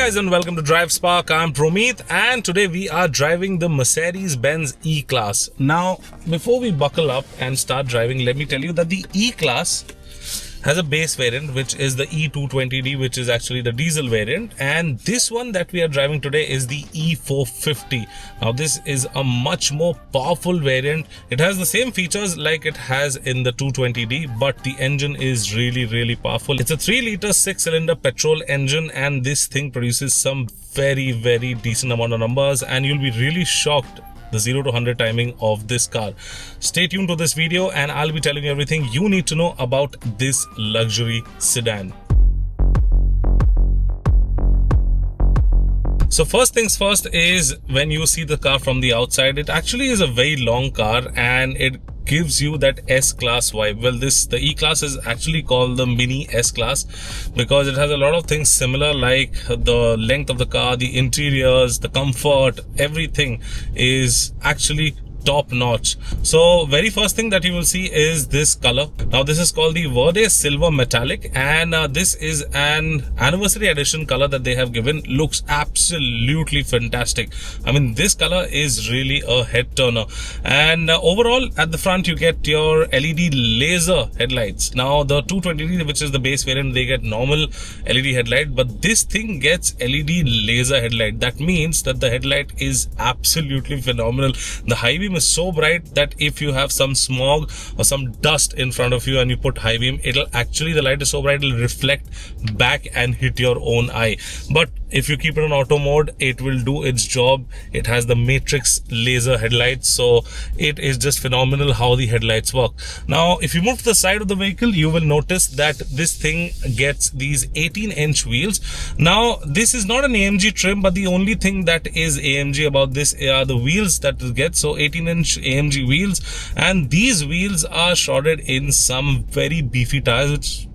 guys and welcome to Drive Spark. I'm Promeet and today we are driving the Mercedes-Benz E-Class. Now, before we buckle up and start driving, let me tell you that the E-Class has a base variant which is the E220D, which is actually the diesel variant, and this one that we are driving today is the E450. Now this is a much more powerful variant. It has the same features like it has in the 220D, but the engine is really powerful. It's a 3-liter 6-cylinder petrol engine, and this thing produces some very decent amount of numbers, and you'll be really shocked the 0 to 100 timing of this car. Stay tuned to this video and I'll be telling you everything you need to know about this luxury sedan. So first things first is when you see the car from the outside, it actually is a very long car and it gives you that S-Class vibe. Well, the E-Class is actually called the mini S-Class because it has a lot of things similar, like the length of the car, the interiors, the comfort, everything is actually top notch. So very first thing that you will see is this color. Now this is called the Verde Silver Metallic, and this is an anniversary edition color that they have given. Looks absolutely fantastic. I mean, this color is really a head turner. And overall at the front you get your LED laser headlights. Now the 220D, which is the base variant, they get normal LED headlight, but this thing gets LED laser headlight. That means that the headlight is absolutely phenomenal. The high beam is so bright that if you have some smog or some dust in front of you and you put high beam, the light is so bright it'll reflect back and hit your own eye. But if you keep it on auto mode, it will do its job. It has the matrix laser headlights, so it is just phenomenal how the headlights work. Now if you move to the side of the vehicle, you will notice that this thing gets these 18-inch wheels. Now this is not an AMG trim, but the only thing that is AMG about this are the wheels that it gets. So 18-inch AMG wheels, and these wheels are shrouded in some very beefy tires, which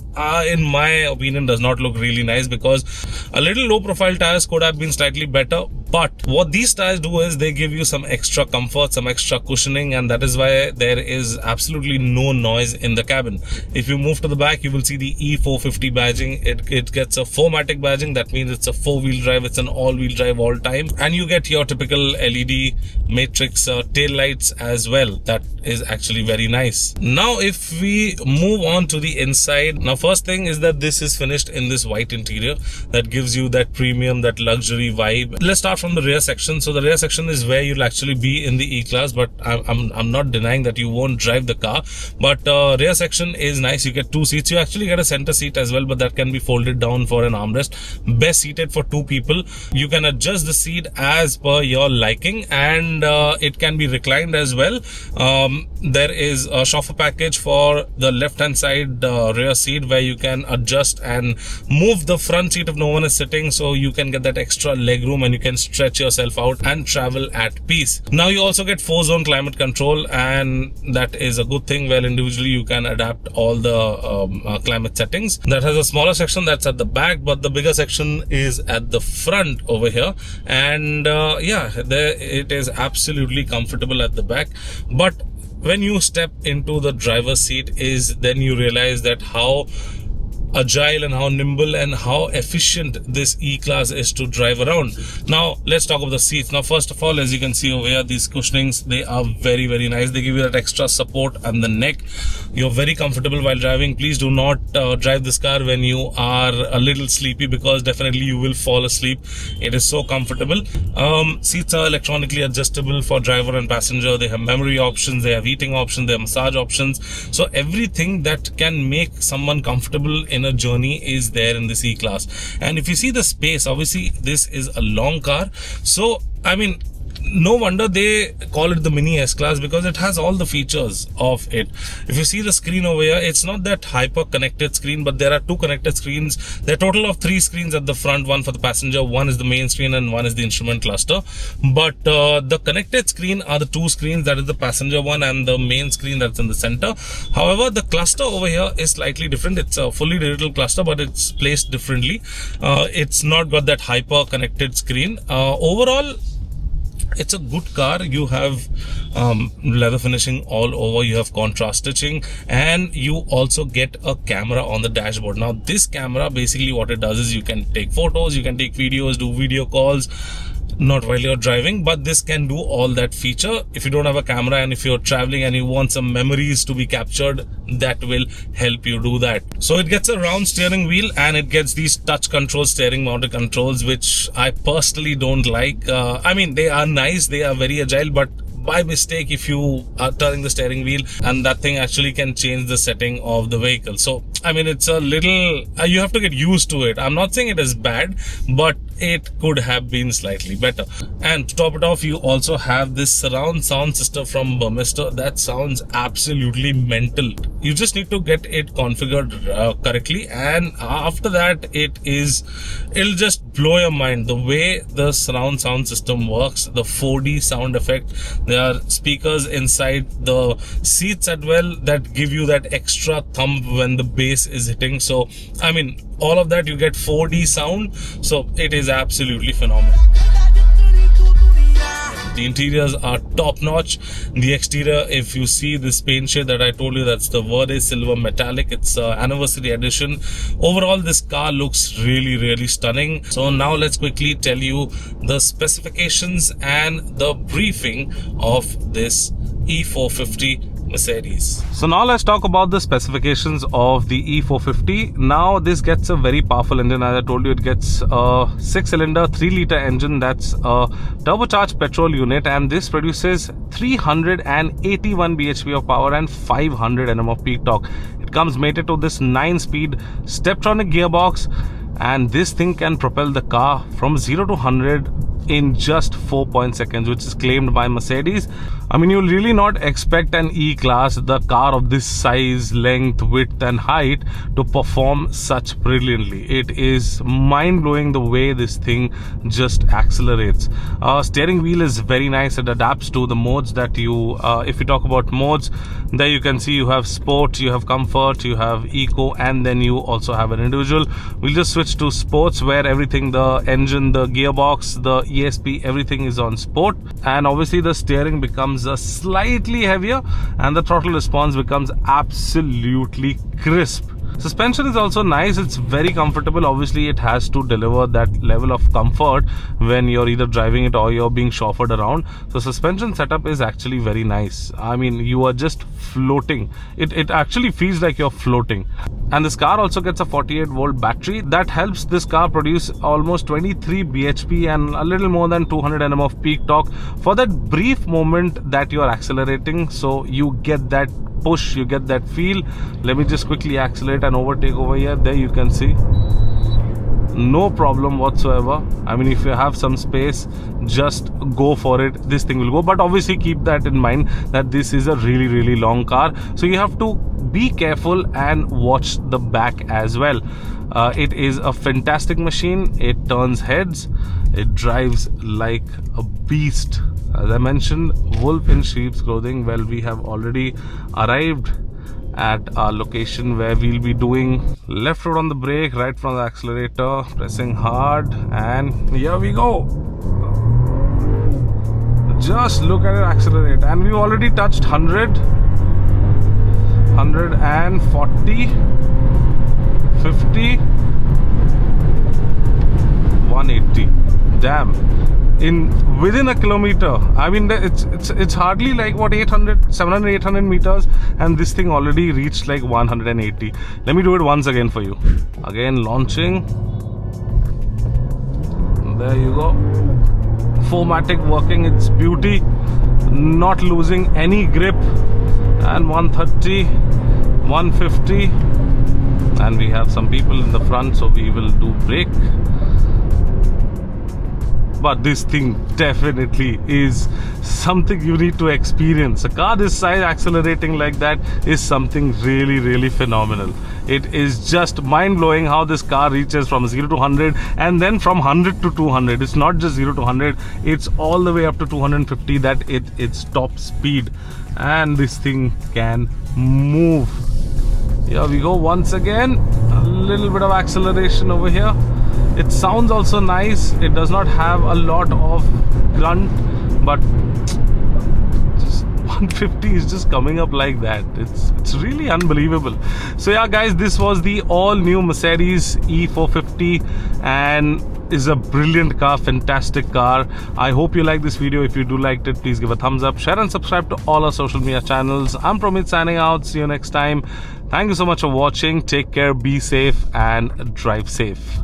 in my opinion does not look really nice, because a little low profile tires could have been slightly better. But what these tires do is they give you some extra comfort, some extra cushioning, and that is why there is absolutely no noise in the cabin. If you move to the back, you will see the E450 badging. It gets a 4MATIC badging. That means it's a 4-wheel drive. It's an all-wheel drive all time, and you get your typical LED matrix tail lights as well. That is actually very nice. Now if we move on to the inside, now first thing is that this is finished in this white interior that gives you that premium, that luxury vibe. Let's start from the rear section. So the rear section is where you'll actually be in the E-Class, but I'm not denying that you won't drive the car. But rear section is nice. You get 2 seats. You actually get a center seat as well, but that can be folded down for an armrest. Best seated for 2 people. You can adjust the seat as per your liking, and it can be reclined as well. There is a chauffeur package for the left hand side rear seat, where you can adjust and move the front seat if no one is sitting, so you can get that extra leg room and you can stretch yourself out and travel at peace. Now you also get 4-zone climate control, and that is a good thing. Well, individually you can adapt all the climate settings. That has a smaller section that's at the back, but the bigger section is at the front over here, and yeah, it is absolutely comfortable at the back. But when you step into the driver's seat, then you realize that how agile and how nimble and how efficient this E-Class is to drive around. Now let's talk about the seats. Now first of all, as you can see over here, these cushionings, they are very nice. They give you that extra support on the neck. You're very comfortable while driving. Please do not drive this car when you are a little sleepy, because definitely you will fall asleep. It is so comfortable. Seats are electronically adjustable for driver and passenger. They have memory options, they have heating options, they have massage options. So everything that can make someone comfortable in a journey is there in this E-Class. And if you see the space, obviously this is a long car, so I mean, no wonder they call it the mini S-Class, because it has all the features of it. If you see the screen over here, it's not that hyper connected screen, but there are 2 connected screens. There are a total of 3 screens at the front, one for the passenger, one is the main screen, and one is the instrument cluster. But the connected screen are the 2 screens, that is the passenger one and the main screen that's in the center. However, the cluster over here is slightly different. It's a fully digital cluster, but it's placed differently. It's not got that hyper connected screen. Overall, It's a good car. You have leather finishing all over, you have contrast stitching, and you also get a camera on the dashboard. Now this camera, basically what it does is you can take photos, you can take videos, do video calls, not while you're driving, but this can do all that feature. If you don't have a camera and if you're traveling and you want some memories to be captured, that will help you do that. So it gets a round steering wheel and it gets these touch control steering mounted controls, which I personally don't like. I mean, they are nice, they are very agile, but by mistake, if you are turning the steering wheel, and that thing actually can change the setting of the vehicle. So I mean, it's a little, you have to get used to it. I'm not saying it is bad, but it could have been slightly better. And to top it off, you also have this surround sound system from Burmester that sounds absolutely mental. You just need to get it configured correctly, and after that it'll just blow your mind the way the surround sound system works. The 4D sound effect, there are speakers inside the seats as well that give you that extra thump when the bass is hitting. So I mean, all of that, you get 4D sound, so it is absolutely phenomenal. The interiors are top notch. The exterior, if you see this paint shade that I told you, that's the Verde Silver Metallic. It's anniversary edition. Overall, this car looks really stunning. So now let's quickly tell you the specifications and the briefing of this E450 Mercedes. So now let's talk about the specifications of the E450. Now this gets a very powerful engine. As I told you, it gets a 6-cylinder 3-liter engine. That's a turbocharged petrol unit, and this produces 381 bhp of power and 500 Nm of peak torque. It comes mated to this 9-speed Steptronic gearbox, and this thing can propel the car from 0 to 100 in just 4 seconds, which is claimed by Mercedes. I mean, you'll really not expect an E-Class, the car of this size, length, width and height, to perform such brilliantly. It is mind-blowing the way this thing just accelerates. Steering wheel is very nice. It adapts to the modes that you, if you talk about modes, there you can see you have sport, you have comfort, you have eco, and then you also have an individual. We'll just switch to sports, where everything, the engine, the gearbox, the ESP, everything is on sport, and obviously the steering becomes a slightly heavier and the throttle response becomes absolutely crisp. Suspension is also nice. It's very comfortable. Obviously it has to deliver that level of comfort when you're either driving it or you're being chauffeured around. So suspension setup is actually very nice. I mean, you are just floating. It actually feels like you're floating. And this car also gets a 48-volt battery that helps this car produce almost 23 bhp and a little more than 200 Nm of peak torque for that brief moment that you're accelerating. So you get that push, you get that feel. Let me just quickly accelerate and overtake over here. There you can see, no problem whatsoever. I mean, if you have some space, just go for it. This thing will go, but obviously keep that in mind that this is a really long car, so you have to be careful and watch the back as well. It is a fantastic machine. It turns heads, it drives like a beast. As I mentioned, wolf in sheep's clothing. Well, we have already arrived at our location where we'll be doing left foot on the brake, right from the accelerator, pressing hard, and here we go. Just look at it accelerate, and we've already touched 100, 140, 50, 180. Damn. Within a kilometer. I mean, it's hardly like what, 700 800 meters, and this thing already reached like 180. Let me do it once again for you. Again, launching. There you go. 4matic working its beauty, not losing any grip. And 130, 150, and we have some people in the front, so we will do brake. But this thing definitely is something you need to experience. A car this size accelerating like that is something really phenomenal. It is just mind-blowing how this car reaches from 0 to 100 and then from 100 to 200. It's not just 0 to 100, it's all the way up to 250 that it's top speed. And this thing can move. Here we go once again. A little bit of acceleration over here. It sounds also nice. It does not have a lot of grunt, but 150 is just coming up like that. It's really unbelievable. So yeah guys, this was the all new Mercedes E450 and is a brilliant car, fantastic car. I hope you like this video. If you do like it, please give a thumbs up, share and subscribe to all our social media channels. I'm Promit signing out. See you next time. Thank you so much for watching. Take care, be safe and drive safe.